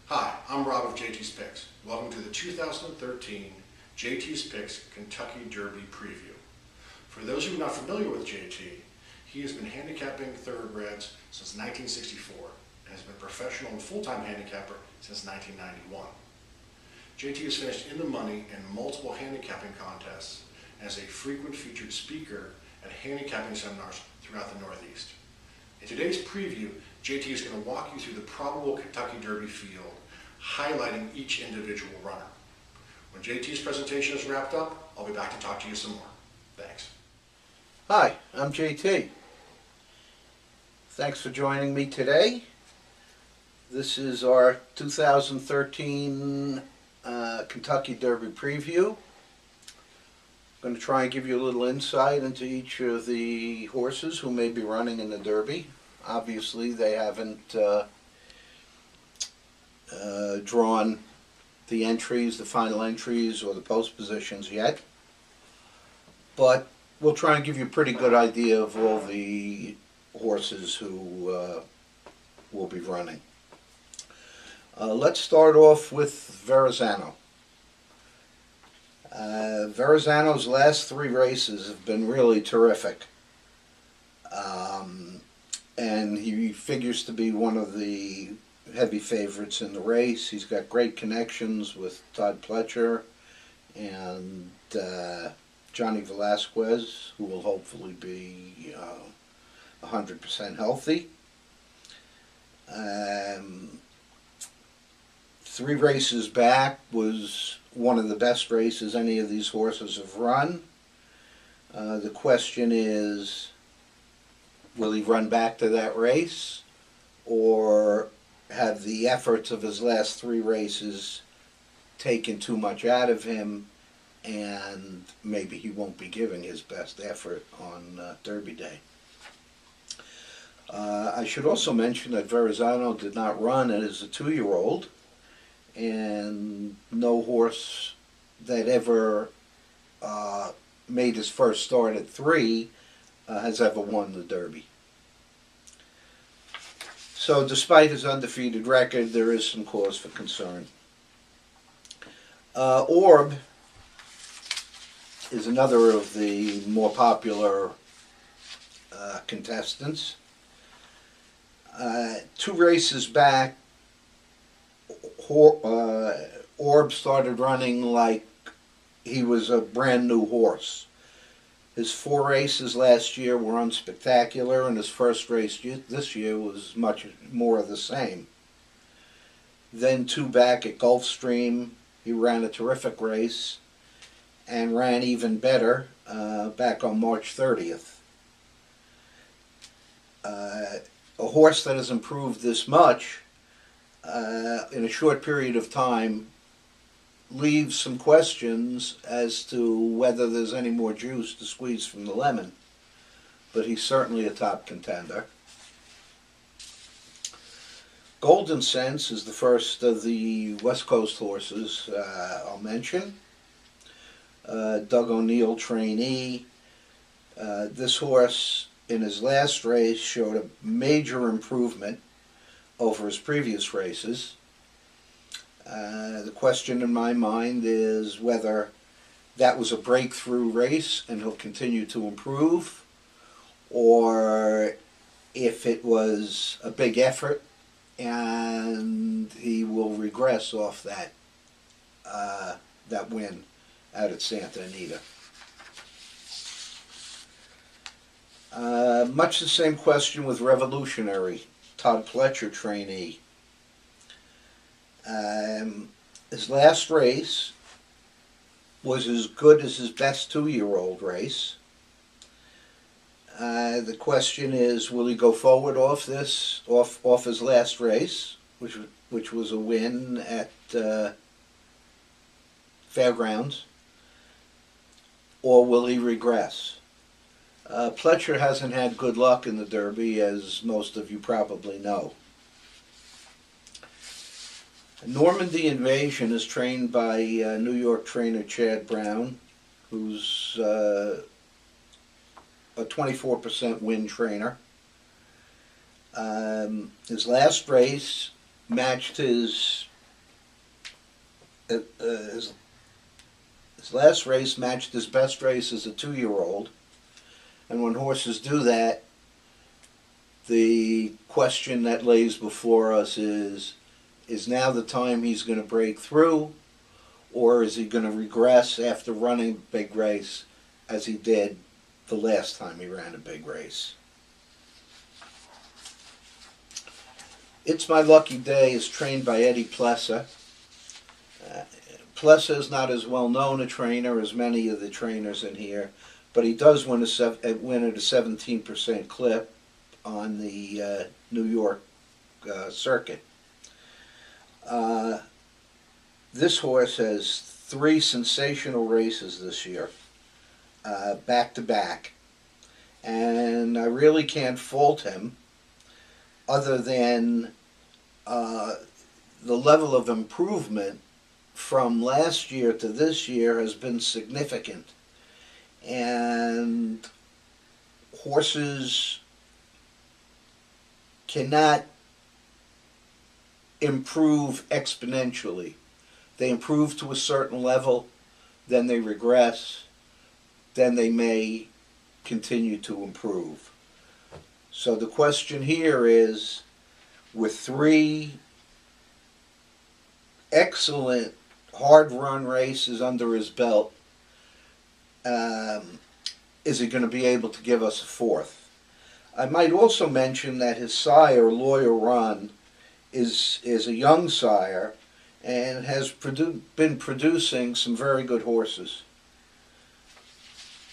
Hi, I'm Rob of Jtspicks. Welcome to the 2013 Jtspicks Kentucky Derby Preview. For those who are not familiar with JT, he has been handicapping thoroughbreds since 1964 and has been a professional and full-time handicapper since 1991. JT has finished in the money in multiple handicapping contests and is a frequent featured speaker at handicapping seminars throughout the Northeast. In today's preview, JT is going to walk you through the probable Kentucky Derby field, highlighting each individual runner. When JT's presentation is wrapped up, I'll be back to talk to you some more. Thanks. Hi, I'm JT. Thanks for joining me today. This is our 2013 Kentucky Derby preview. I'm going to try and give you a little insight into each of the horses who may be running in the Derby. Obviously, they haven't drawn the entries, the final entries, or the post positions yet. But we'll try and give you a pretty good idea of all the horses who will be running. Let's start off with Verrazano. Verrazano's last three races have been really terrific. And he figures to be one of the heavy favorites in the race. He's got great connections with Todd Pletcher and Johnny Velasquez, who will hopefully be 100% healthy. 3 races back was one of the best races any of these horses have run. The question is, will he run back to that race, or have the efforts of his last 3 races taken too much out of him, and maybe he won't be giving his best effort on Derby Day? I should also mention that Verrazano did not run as a 2-year-old, and no horse that ever made his first start at 3 has ever won the Derby. So despite his undefeated record, there is some cause for concern. Orb is another of the more popular contestants. 2 races back, Orb started running like he was a brand new horse. His 4 races last year were unspectacular, and his first race this year was much more of the same. Then 2 back at Gulfstream, he ran a terrific race and ran even better back on March 30th. A horse that has improved this much in a short period of time leaves some questions as to whether there's any more juice to squeeze from the lemon, but he's certainly a top contender. Golden Sense is the first of the West Coast horses I'll mention. Doug O'Neill trainee. This horse in his last race showed a major improvement over his previous races. The question in my mind is whether that was a breakthrough race and he'll continue to improve, or if it was a big effort and he will regress off that win out at Santa Anita. Much the same question with Revolutionary, Todd Pletcher trainee. His last race was as good as his best 2-year-old race. The question is, will he go forward off his last race, which was a win at Fairgrounds, or will he regress? Pletcher hasn't had good luck in the Derby, as most of you probably know. Normandy Invasion is trained by New York trainer Chad Brown, who's a 24% win trainer. His last race matched his his last race matched his best race as a 2-year-old. And when horses do that, the question that lays before us is now the time he's going to break through, or is he going to regress after running a big race as he did the last time he ran a big race? It's My Lucky Day is trained by Eddie Plessa. Plessa is not as well known a trainer as many of the trainers in here, but he does win at a 17% clip on the New York circuit. This horse has 3 sensational races this year, back to back, and I really can't fault him other than the level of improvement from last year to this year has been significant. And horses cannot improve exponentially. They improve to a certain level, then they regress, then they may continue to improve. So the question here is, with 3 excellent hard-run races under his belt, is he going to be able to give us a 4th? I might also mention that his sire, Lawyer Run, is a young sire and has been producing some very good horses.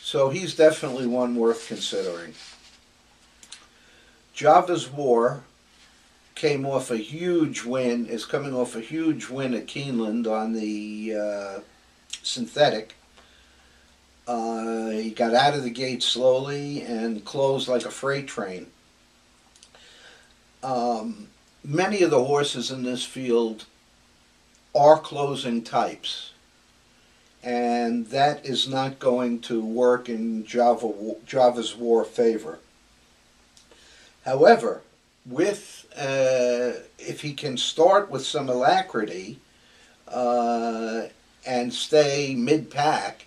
So he's definitely one worth considering. Java's War came off a huge win, is coming off a huge win at Keeneland on the synthetic. He got out of the gate slowly and closed like a freight train. Many of the horses in this field are closing types, and that is not going to work in Java's War favor. However, if he can start with some alacrity and stay mid-pack,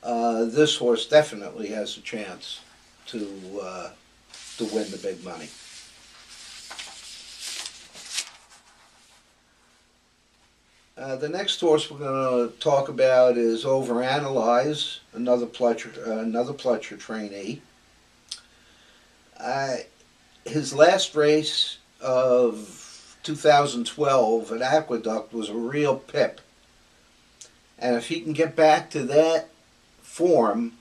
this horse definitely has a chance to win the big money. The next horse we're going to talk about is Overanalyze, another Pletcher trainee. His last race of 2012 at Aqueduct was a real pip. And if he can get back to that form,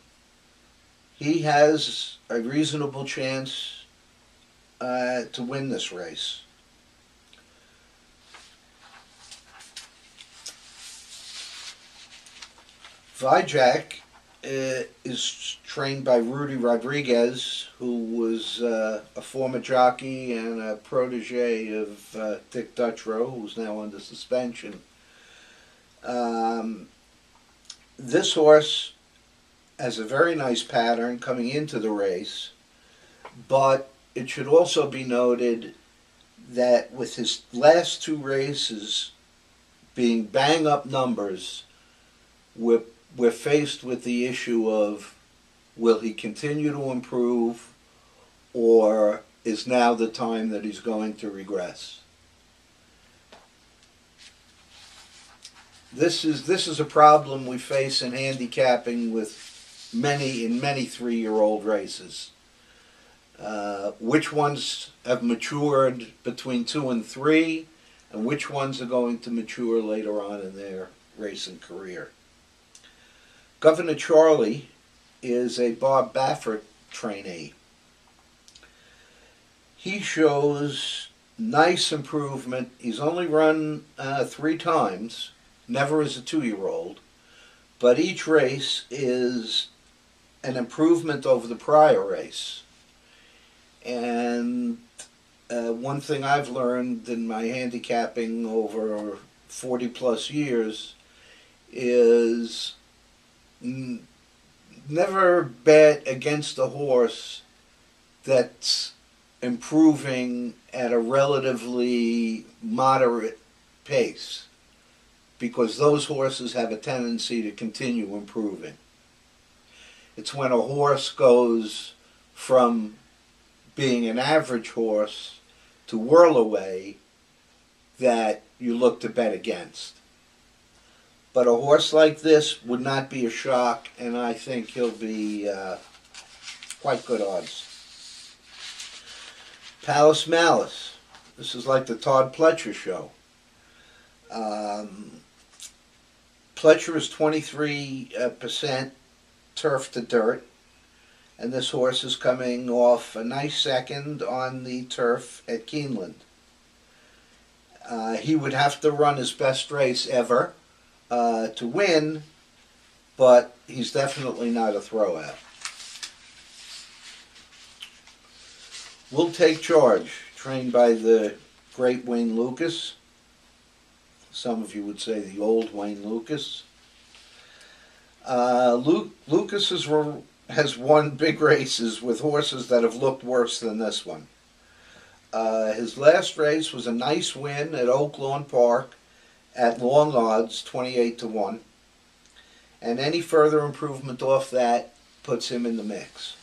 he has a reasonable chance to win this race. Vijak is trained by Rudy Rodriguez, who was a former jockey and a protege of Dick Dutrow, who's now under suspension. This horse has a very nice pattern coming into the race, but it should also be noted that with his last 2 races being bang-up numbers, we're faced with the issue of, will he continue to improve, or is now the time that he's going to regress? This is a problem we face in handicapping with many 3-year-old races. Which ones have matured between 2 and 3, and which ones are going to mature later on in their racing career. Governor Charlie is a Bob Baffert trainee. He shows nice improvement. He's only run 3 times, never as a 2-year-old, but each race is an improvement over the prior race. And one thing I've learned in my handicapping over 40 plus years is never bet against a horse that's improving at a relatively moderate pace. because those horses have a tendency to continue improving. It's when a horse goes from being an average horse to whirl away that you look to bet against. But a horse like this would not be a shock, and I think he'll be quite good odds. Palace Malice. This is like the Todd Pletcher show. Pletcher is 23% turf to dirt, and this horse is coming off a nice second on the turf at Keeneland. He would have to run his best race ever to win, but he's definitely not a throwout. We'll Take Charge, trained by the great Wayne Lucas. Some of you would say the old Wayne Lucas. Lucas has won big races with horses that have looked worse than this one. His last race was a nice win at Oak Lawn Park at long odds, 28-1. And any further improvement off that puts him in the mix.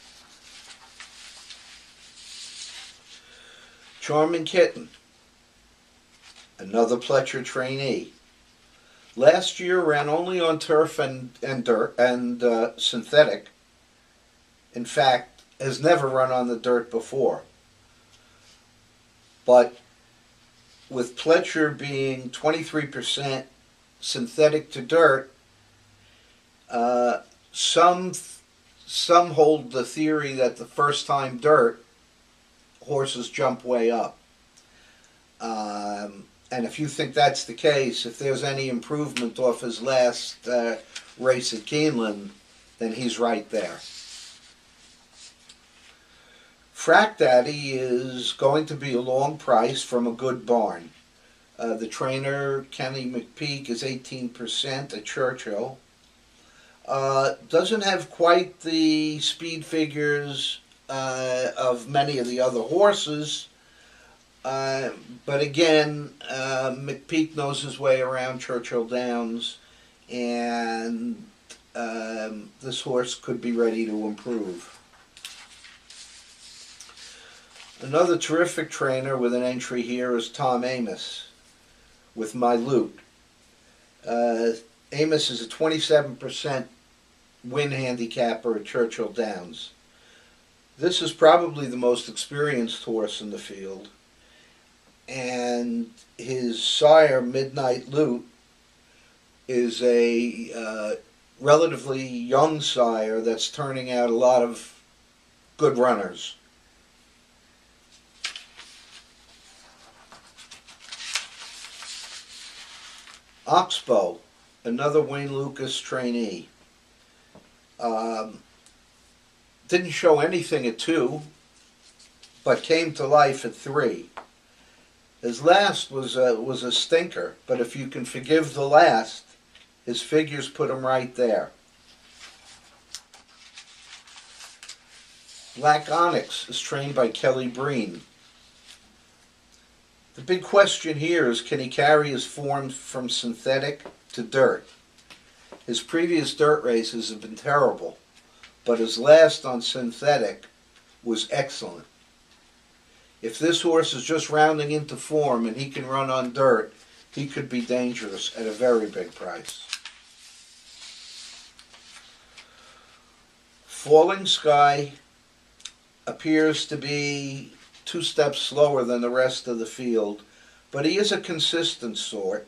Charming Kitten, another Pletcher trainee. Last year ran only on turf and dirt and synthetic. In fact, has never run on the dirt before. But with Pletcher being 23% synthetic to dirt, some hold the theory that the first time dirt, horses jump way up. And if you think that's the case, if there's any improvement off his last race at Keeneland, then he's right there. Frack Daddy is going to be a long price from a good barn. The trainer, Kenny McPeak, is 18% at Churchill. Doesn't have quite the speed figures of many of the other horses, but again, McPeak knows his way around Churchill Downs, and this horse could be ready to improve. Another terrific trainer with an entry here is Tom Amos with My Loot. Amos is a 27% win handicapper at Churchill Downs. This is probably the most experienced horse in the field, and his sire, Midnight Loot, is a relatively young sire that's turning out a lot of good runners. Oxbow, another Wayne Lucas trainee. Didn't show anything at 2, but came to life at 3. His last was a stinker, but if you can forgive the last, his figures put him right there. Black Onyx is trained by Kelly Breen. The big question here is, can he carry his form from synthetic to dirt? His previous dirt races have been terrible, but his last on synthetic was excellent. If this horse is just rounding into form and he can run on dirt, he could be dangerous at a very big price. Falling Sky appears to be 2 steps slower than the rest of the field, but he is a consistent sort,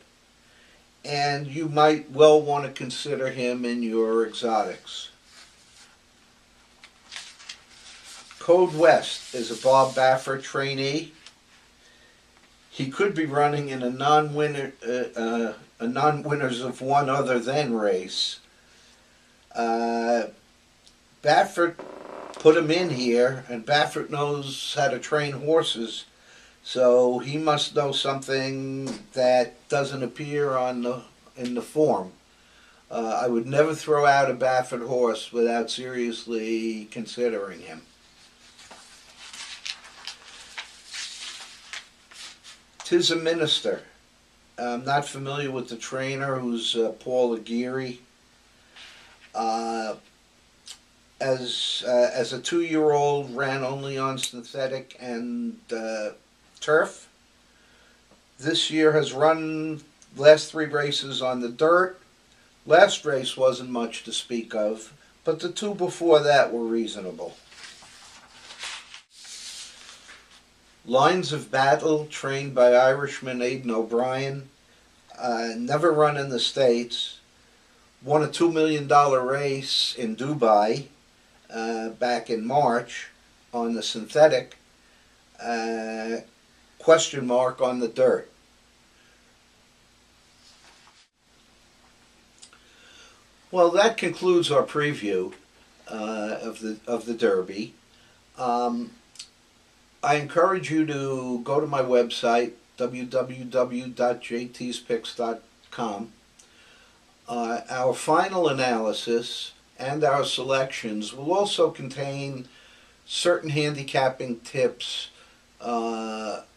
and you might well want to consider him in your exotics. Code West is a Bob Baffert trainee. He could be running in a non-winners of one other than race. Baffert put him in here, and Baffert knows how to train horses, so he must know something that doesn't appear in the form. I would never throw out a Baffert horse without seriously considering him. Tis a Minister, I'm not familiar with the trainer, who's Paul Aguirre. As a 2-year-old, ran only on synthetic and turf. This year has run last 3 races on the dirt. Last race wasn't much to speak of, but the 2 before that were reasonable. Lines of Battle, trained by Irishman Aidan O'Brien. Never run in the States. Won a $2 million race in Dubai back in March on the synthetic. Question mark on the dirt. Well, that concludes our preview of the Derby. I encourage you to go to my website, www.jtspicks.com. Our final analysis and our selections will also contain certain handicapping tips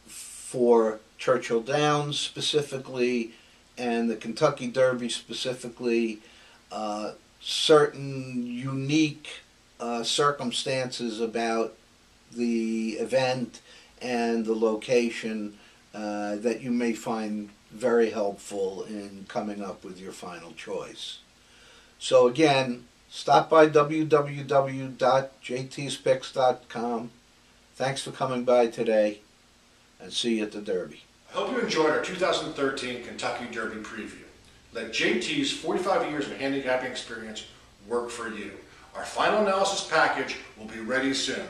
for Churchill Downs specifically and the Kentucky Derby specifically, certain unique circumstances about the event and the location that you may find very helpful in coming up with your final choice. So again, stop by www.jtspicks.com. Thanks for coming by today, and see you at the Derby. I hope you enjoyed our 2013 Kentucky Derby preview. Let JT's 45 years of handicapping experience work for you. Our final analysis package will be ready soon.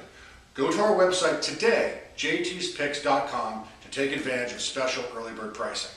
Go to our website today, jtspicks.com, to take advantage of special early bird pricing.